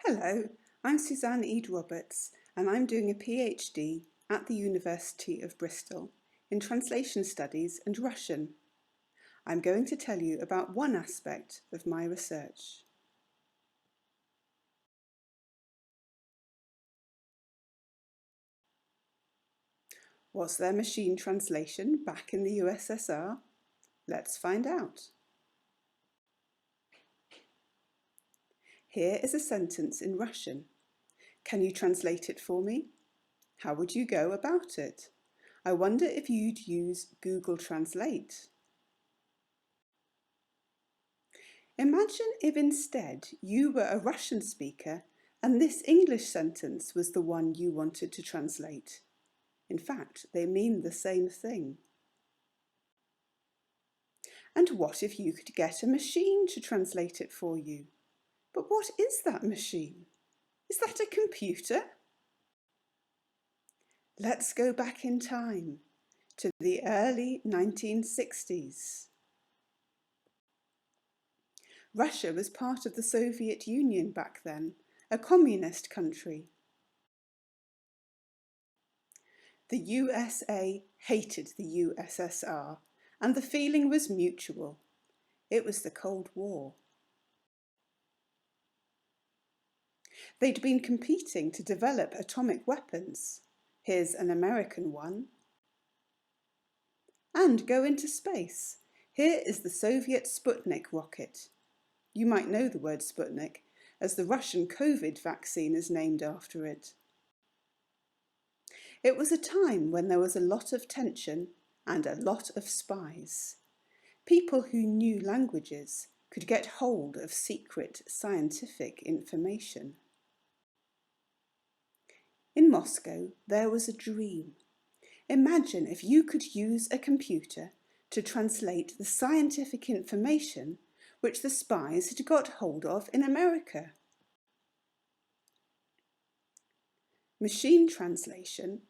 Hello, I'm Suzanne Eade Roberts and I'm doing a PhD at the University of Bristol in Translation Studies and Russian. I'm going to tell you about one aspect of my research. Was there machine translation back in the USSR? Let's find out. Here is a sentence in Russian. Can you translate it for me? How would you go about it? I wonder if you'd use Google Translate. Imagine if instead you were a Russian speaker and this English sentence was the one you wanted to translate. In fact, they mean the same thing. And what if you could get a machine to translate it for you? But what is that machine? Is that a computer? Let's go back in time to the early 1960s. Russia was part of the Soviet Union back then, a communist country. The USA hated the USSR, and the feeling was mutual. It was the Cold War. They'd been competing to develop atomic weapons. Here's an American one. And go into space. Here is the Soviet Sputnik rocket. You might know the word Sputnik, as the Russian COVID vaccine is named after it. It was a time when there was a lot of tension and a lot of spies. People who knew languages could get hold of secret scientific information. In Moscow, there was a dream. Imagine if you could use a computer to translate the scientific information which the spies had got hold of in America. Machine translation,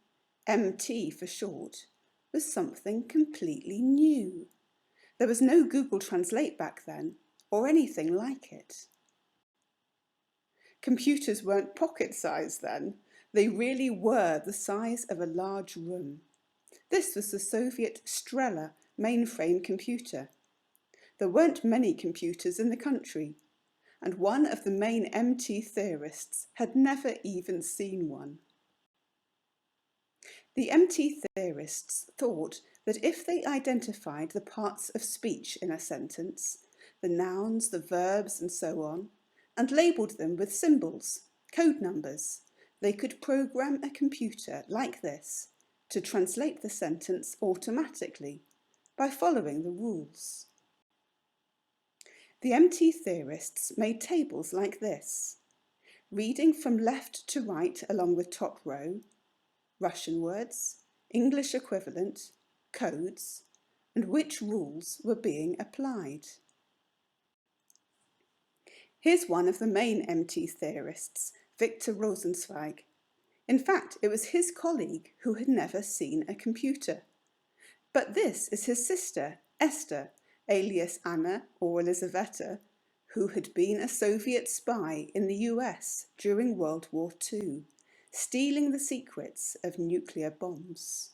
MT for short, was something completely new. There was no Google Translate back then, or anything like it. Computers weren't pocket-sized then. They really were the size of a large room. This was the Soviet Strela mainframe computer. There weren't many computers in the country, and one of the main MT theorists had never even seen one. The MT theorists thought that if they identified the parts of speech in a sentence, the nouns, the verbs and so on, and labelled them with symbols, code numbers, they could program a computer like this to translate the sentence automatically by following the rules. The MT theorists made tables like this, reading from left to right along the top row, Russian words, English equivalent, codes, and which rules were being applied. Here's one of the main MT theorists, Victor Rosenzweig. In fact, it was his colleague who had never seen a computer. But this is his sister, Esther, alias Anna or Elizaveta, who had been a Soviet spy in the US during World War II, stealing the secrets of nuclear bombs.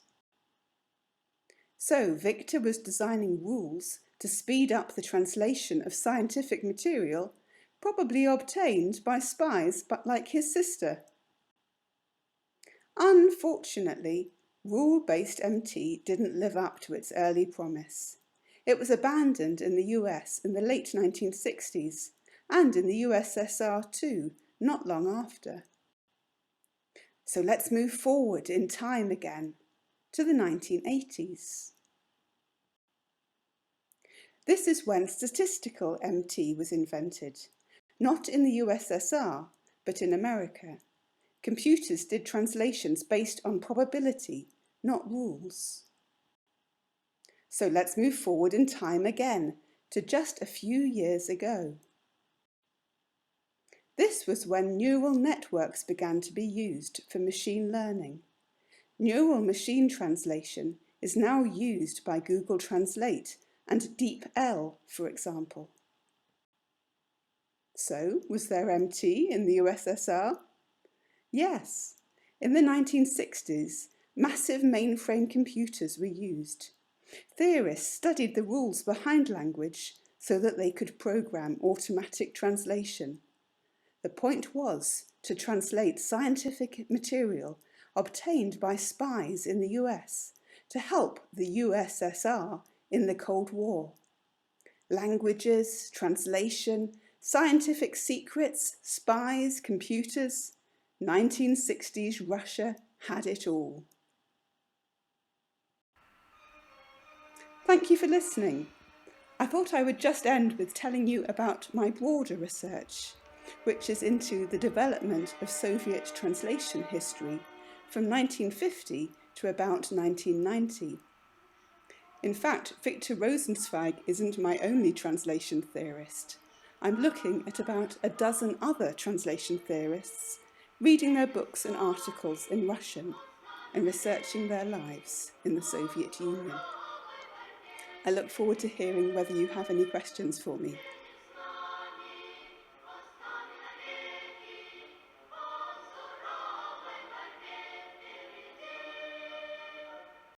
So Victor was designing rules to speed up the translation of scientific material, probably obtained by spies but like his sister. Unfortunately, rule-based MT didn't live up to its early promise. It was abandoned in the US in the late 1960s and in the USSR too, not long after. So let's move forward in time again to the 1980s. This is when statistical MT was invented, not in the USSR, but in America. Computers did translations based on probability, not rules. So let's move forward in time again to just a few years ago. This was when neural networks began to be used for machine learning. Neural machine translation is now used by Google Translate and DeepL, for example. So, was there MT in the USSR? Yes. In the 1960s, massive mainframe computers were used. Theorists studied the rules behind language so that they could program automatic translation. The point was to translate scientific material obtained by spies in the US to help the USSR in the Cold War. Languages, translation, scientific secrets, spies, computers. 1960s Russia had it all. Thank you for listening. I thought I would just end with telling you about my broader research, which is into the development of Soviet translation history from 1950 to about 1990. In fact, Victor Rosenzweig isn't my only translation theorist. I'm looking at about a dozen other translation theorists, reading their books and articles in Russian and researching their lives in the Soviet Union. I look forward to hearing whether you have any questions for me.